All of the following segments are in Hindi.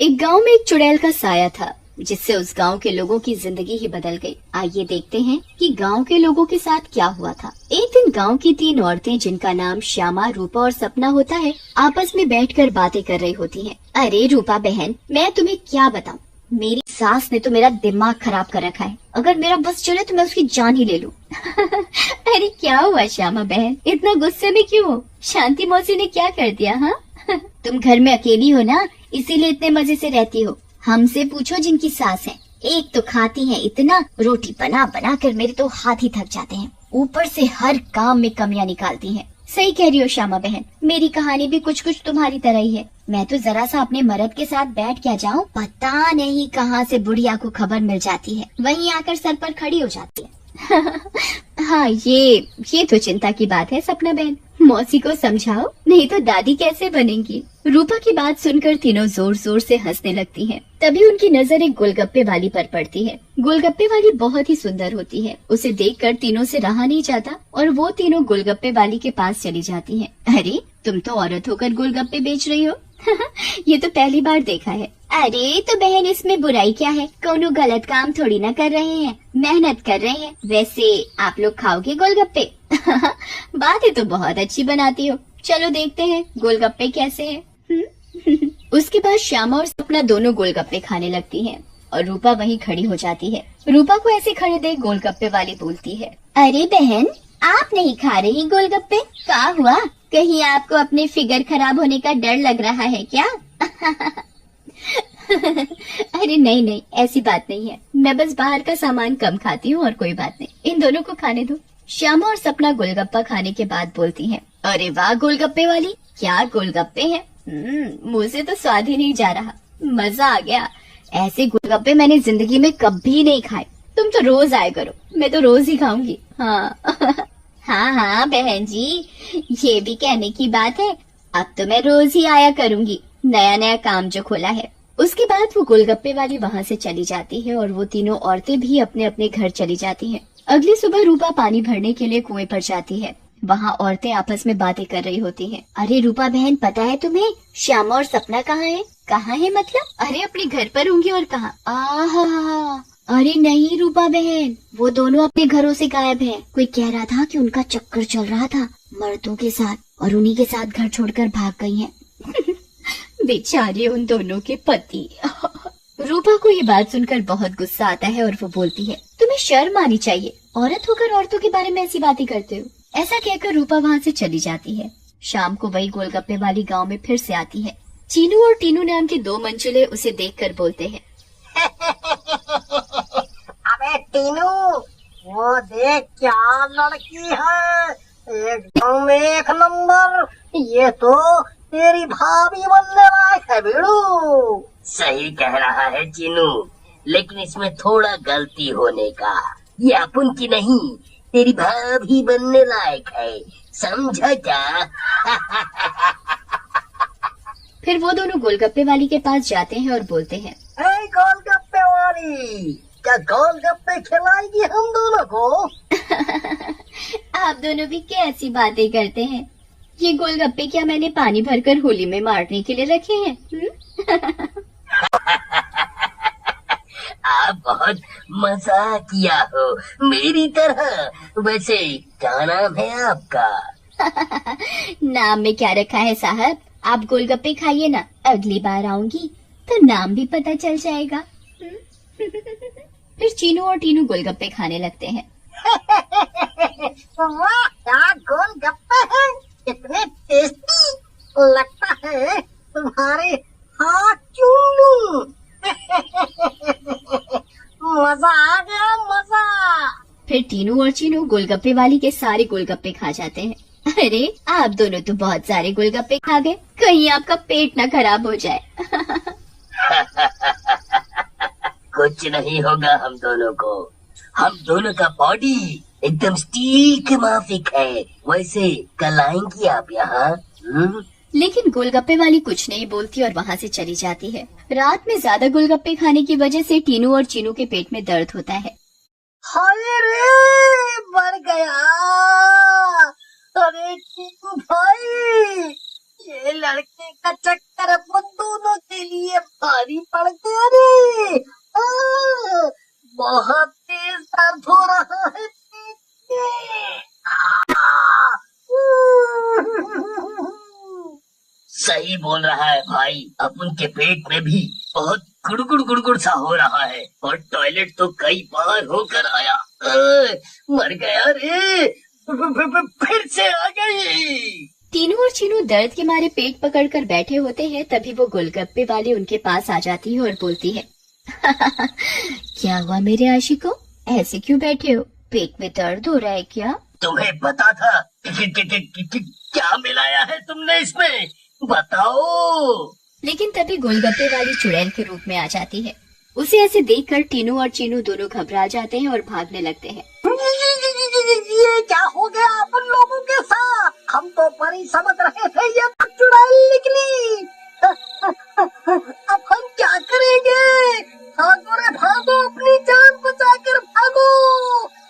एक गांव में एक चुड़ैल का साया था, जिससे उस गांव के लोगों की जिंदगी ही बदल गई। आइए देखते हैं कि गांव के लोगों के साथ क्या हुआ था। एक दिन गांव की तीन औरतें, जिनका नाम श्यामा, रूपा और सपना होता है, आपस में बैठकर बातें कर रही होती हैं। अरे रूपा बहन, मैं तुम्हें क्या बताऊं, मेरी सास ने तो मेरा दिमाग खराब कर रखा है। अगर मेरा बस चले तो मैं उसकी जान ही ले लूं। अरे क्या हुआ श्यामा बहन, इतना गुस्से में क्यों हो? शांति मौसी ने क्या कर दिया? हाँ तुम घर में अकेली हो ना, इसीलिए इतने मजे से रहती हो। हमसे पूछो जिनकी सास है, एक तो खाती है इतना, रोटी बना बना कर मेरे तो हाथ ही थक जाते हैं, ऊपर से हर काम में कमियां निकालती हैं। सही कह रही हो श्यामा बहन, मेरी कहानी भी कुछ कुछ तुम्हारी तरह ही है। मैं तो जरा सा अपने मर्द के साथ बैठ क्या जाऊं, पता नहीं कहां से बुढ़िया को खबर मिल जाती है, वहीं आकर सर पर खड़ी हो जाती है। हाँ ये तो चिंता की बात है सपना बहन, मौसी को समझाओ, नहीं तो दादी कैसे बनेंगी। रूपा की बात सुनकर तीनों जोर जोर से हंसने लगती हैं। तभी उनकी नजर एक गोलगप्पे वाली पर पड़ती है। गोलगप्पे वाली बहुत ही सुंदर होती है, उसे देखकर तीनों से रहा नहीं जाता और वो तीनों गोलगप्पे वाली के पास चली जाती हैं। अरे तुम तो औरत होकर गोलगप्पे बेच रही हो। ये तो पहली बार देखा है। अरे तो बहन, इसमें बुराई क्या है, कोनो गलत काम थोड़ी ना कर रहे हैं, मेहनत कर रहे हैं। वैसे आप लोग खाओगे गोलगप्पे? बातें तो बहुत अच्छी बनाती हो, चलो देखते हैं गोलगप्पे कैसे हैं। उसके बाद श्यामा और सपना दोनों गोलगप्पे खाने लगती हैं और रूपा वहीं खड़ी हो जाती है। रूपा को ऐसे खड़े देख गोलगप्पे वाली बोलती है, अरे बहन, आप नहीं खा रही गोलगप्पे? क्या हुआ, कहीं आपको अपने फिगर खराब होने का डर लग रहा है क्या? अरे नहीं नहीं, ऐसी बात नहीं है, मैं बस बाहर का सामान कम खाती हूँ और कोई बात नहीं, इन दोनों को खाने दो। श्यामा और सपना गोलगप्पा खाने के बाद बोलती हैं, अरे वाह गोलगप्पे वाली, क्या गोलगप्पे हैं। मुंह से तो स्वाद ही नहीं जा रहा, मजा आ गया। ऐसे गोलगप्पे मैंने जिंदगी में कभी नहीं खाए। तुम तो रोज आया करो, मैं तो रोज ही खाऊंगी। हाँ हाँ हाँ बहन जी, ये भी कहने की बात है, अब तो मैं रोज ही आया करूंगी, नया नया काम जो खोला है। उसके बाद वो गोलगप्पे वाली वहाँ से चली जाती है और वो तीनों औरतें भी अपने अपने घर चली जाती हैं। अगली सुबह रूपा पानी भरने के लिए कुएं पर जाती है। वहाँ औरतें आपस में बातें कर रही होती हैं। अरे रूपा बहन, पता है तुम्हें श्यामा और सपना कहाँ है? कहाँ है मतलब? अरे अपने घर पर होंगी और कहाँ? आहा, अरे नहीं रूपा बहन, वो दोनों अपने घरों से गायब हैं। कोई कह रहा था कि उनका चक्कर चल रहा था मर्दों के साथ और उन्हीं के साथ घर छोड़कर भाग गई हैं। बेचारे उन दोनों के पति। रूपा को ये बात सुनकर बहुत गुस्सा आता है और वो बोलती है, तुम्हें शर्म आनी चाहिए, औरत होकर औरतों के बारे में ऐसी बातें करते हो। ऐसा कहकर रूपा वहाँ से चली जाती है। शाम को वही गोलगप्पे वाली गांव में फिर से आती है। चीनू और टीनू नाम के दो मंचुले उसे देखकर बोलते हैं, अबे टीनू, वो देख क्या लड़की है, एकदम एक नंबर। ये तो तेरी भाभी बनने लायक है बीड़ू। सही कह रहा है चीनू, लेकिन इसमें थोड़ा गलती होने का। ये अपन की नहीं, तेरी भाभी बनने लायक है, समझा क्या? फिर वो दोनों गोलगप्पे वाली के पास जाते हैं और बोलते हैं, ए गोलगप्पे वाली, क्या गोलगप्पे खिलाएगी हम दोनों को? आप दोनों भी कैसी बातें करते हैं, ये गोलगप्पे क्या मैंने पानी भरकर होली में मारने के लिए रखे हैं? आप बहुत मजा किया हो मेरी तरह। वैसे क्या नाम है आपका? नाम में क्या रखा है साहब, आप गोलगप्पे खाइए ना, अगली बार आऊंगी तो नाम भी पता चल जाएगा। फिर चीनू और टीनू गोलगप्पे खाने लगते हैं। वाह, क्या गोलगप्पे हैं, इतने टेस्टी, लगता है तुम्हारे हाथ चूम लूं। मजा आ गया, मजा। फिर टीनू और चीनू गोलगप्पे वाली के सारे गोलगप्पे खा जाते हैं। अरे आप दोनों तो बहुत सारे गोलगप्पे खा गए, कहीं आपका पेट ना खराब हो जाए। कुछ नहीं होगा हम दोनों को, हम दोनों का बॉडी एकदम स्टील के माफिक है। वैसे कल आएंगी आप यहाँ? लेकिन गोलगप्पे वाली कुछ नहीं बोलती और वहाँ से चली जाती है। रात में ज्यादा गोलगप्पे खाने की वजह से टीनू और चीनू के पेट में दर्द होता है। हाय रे, मर गया। अरे चीकू भाई, ये लड़के का चक्कर अपन दोनों के लिए भारी पड़ गया रे। बहुत तेज दर्द हो रहा है पेट में। सही बोल रहा है भाई, अपन के पेट में भी बहुत गुड़गुड़ गुड़गुड़ सा हो रहा है और टॉयलेट तो कई बार होकर आया। मर गया रे, फिर से आ गई। तीनू और चीनू दर्द के मारे पेट पकड़कर बैठे होते हैं। तभी वो गोलगप्पे वाली उनके पास आ जाती है और बोलती है, क्या हुआ मेरे आशिकों, ऐसे क्यों बैठे हो? पेट में दर्द हो रहा है क्या? तुम्हें पता था क्या मिलाया है तुमने इसमें, बताओ। लेकिन तभी गोलगप्पे वाली चुड़ैल के रूप में आ जाती है। उसे ऐसे देखकर टीनू और चीनू दोनों घबरा जाते हैं और भागने लगते हैं। ये क्या हो गया अपन लोगों के साथ? हम तो परी समझ रहे थे, ये तो चुड़ैल निकली। अब हम क्या करेंगे? भागो रे भागो, अपनी जान बचाकर भागो।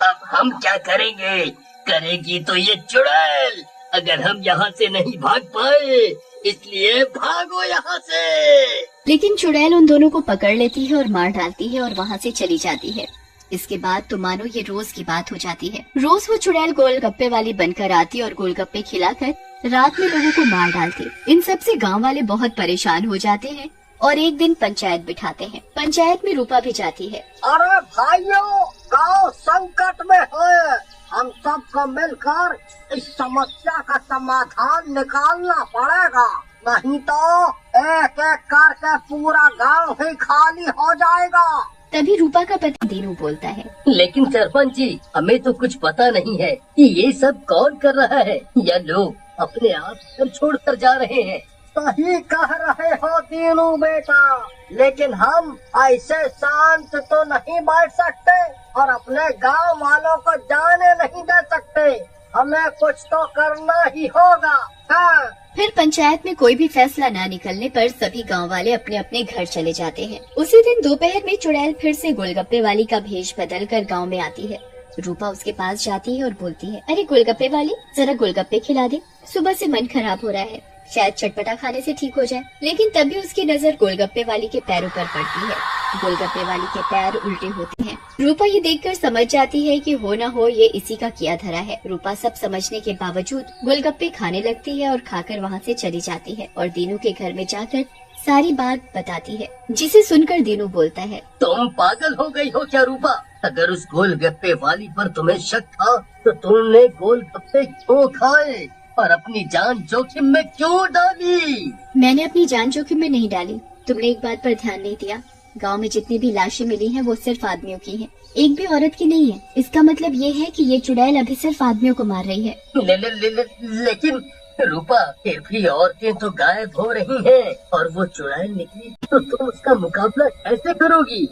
अब हम क्या करेंगे? करेगी तो ये चुड़ैल, अगर हम यहाँ से नहीं भाग पाए, इसलिए भागो यहाँ से। लेकिन चुड़ैल उन दोनों को पकड़ लेती है और मार डालती है और वहाँ से चली जाती है। इसके बाद तो मानो ये रोज की बात हो जाती है। रोज वो चुड़ैल गोलगप्पे वाली बनकर आती और गोलगप्पे खिलाकर रात में लोगों को मार डालती। इन सब से गांव वाले बहुत परेशान हो जाते हैं और एक दिन पंचायत बिठाते हैं। पंचायत में रूपा भी जाती है। अरे भाइयों, गांव संकट में है, हम सबको मिलकर इस समस्या का समाधान निकालना पड़ेगा, नहीं तो एक एक करके पूरा गांव ही खाली हो जाएगा। तभी रूपा का पति दीनू बोलता है, लेकिन सरपंच जी, हमें तो कुछ पता नहीं है कि ये सब कौन कर रहा है, या लोग अपने आप घर छोड़कर जा रहे हैं। सही कह रहे हो दीनू बेटा, लेकिन हम ऐसे शांत तो नहीं बैठ सकते और अपने गांव वालों को जाने नहीं दे सकते। हमें कुछ तो करना ही होगा। हाँ। फिर पंचायत में कोई भी फैसला न निकलने पर सभी गांव वाले अपने अपने घर चले जाते हैं। उसी दिन दोपहर में चुड़ैल फिर से गोलगप्पे वाली का भेष बदल कर गाँव में आती है। रूपा उसके पास जाती है और बोलती है, अरे गोलगप्पे वाली, जरा गोलगप्पे खिला दे, सुबह से मन खराब हो रहा है, शायद चटपटा खाने से ठीक हो जाए। लेकिन तभी उसकी नजर गोलगप्पे वाली के पैरों पर पड़ती है। गोलगप्पे वाली के पैर उल्टे होते हैं। रूपा ये देखकर समझ जाती है कि हो न हो ये इसी का किया धरा है। रूपा सब समझने के बावजूद गोलगप्पे खाने लगती है और खाकर वहाँ से चली जाती है और दीनू के घर में जाकर सारी बात बताती है, जिसे सुनकर दीनू बोलता है, तुम पागल हो गई हो क्या रूपा? अगर उस गोलगप्पे वाली पर तुम्हें शक था तो तुमने गोलगप्पे क्यों खाए और अपनी जान जोखिम में क्यों डाली? मैंने अपनी जान जोखिम में नहीं डाली। तुमने एक बात पर ध्यान नहीं दिया, गांव में जितनी भी लाशें मिली हैं वो सिर्फ आदमियों की हैं, एक भी औरत की नहीं है। इसका मतलब ये है कि ये चुड़ैल अभी सिर्फ आदमियों को मार रही है। लेकिन रूपा, फिर भी औरतें तो गायब हो रही हैं और वो चुड़ैल निकली तो तुम उसका मुकाबला कैसे करोगी?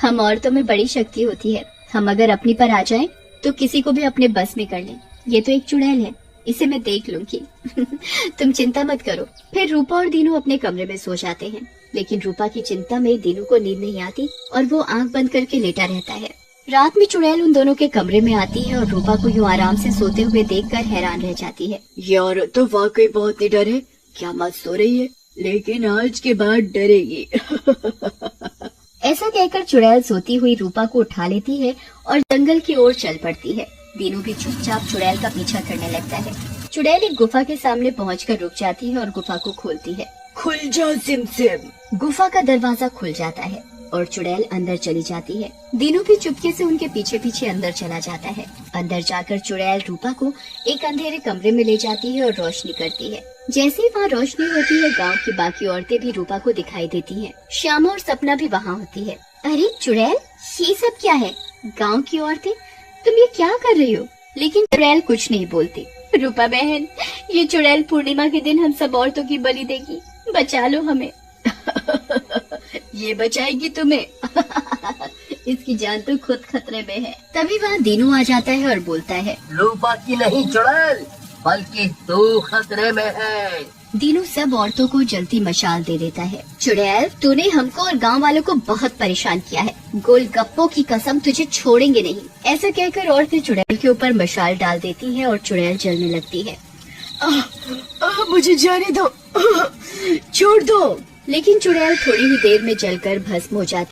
हम औरतों में बड़ी शक्ति होती है, हम अगर अपनी पर आ जाएं तो किसी को भी अपने बस में कर लें। ये तो एक चुड़ैल है, इसे मैं देख लूंगी। तुम चिंता मत करो। फिर रूपा और दीनू अपने कमरे में सो जाते हैं, लेकिन रूपा की चिंता में दीनू को नींद नहीं आती और वो आंख बंद करके लेटा रहता है। रात में चुड़ैल उन दोनों के कमरे में आती है और रूपा को यूं आराम से सोते हुए देखकर हैरान रह जाती है। ये औरत तो वाकई बहुत निडर है, क्या मत सो रही है, लेकिन आज के बाद डरेगी। ऐसा कहकर चुड़ैल सोती हुई रूपा को उठा लेती है और जंगल की ओर चल पड़ती है। दीनू भी चुपचाप चुड़ैल का पीछा करने लगता है। चुड़ैल एक गुफा के सामने पहुंचकर रुक जाती है और गुफा को खोलती है। खुल जा सिमसिम। गुफा का दरवाजा खुल जाता है और चुड़ैल अंदर चली जाती है। दीनू भी चुपके से उनके पीछे पीछे अंदर चला जाता है। अंदर जाकर चुड़ैल रूपा को एक अंधेरे कमरे में ले जाती है और रोशनी करती है। जैसे ही वहाँ रोशनी होती है, गांव की बाकी औरतें भी रूपा को दिखाई देती हैं। श्यामा और सपना भी वहाँ होती है। अरे चुड़ैल, ये सब क्या है? गाँव की औरतें, तुम ये क्या कर रही हो? लेकिन चुड़ैल कुछ नहीं बोलती। रूपा बहन, ये चुड़ैल पूर्णिमा के दिन हम सब औरतों की बलि देगी, बचा लो हमें। ये बचाएगी तुम्हें। इसकी जान तो खुद खतरे में है। तभी वहाँ दीनू आ जाता है और बोलता है, रूपा की नहीं चुड़ैल, बल्कि तू खतरे में है। दीनू सब औरतों को जलती मशाल दे देता है। चुड़ैल, तूने हमको और गांव वालों को बहुत परेशान किया है, गोलगप्पों की कसम तुझे छोड़ेंगे नहीं। ऐसा कहकर औरतें चुड़ैल के ऊपर मशाल डाल देती हैं और चुड़ैल जलने लगती है। मुझे जाने दो, छोड़ दो। लेकिन चुड़ैल थोड़ी ही देर में जलकर भस्म हो जाती।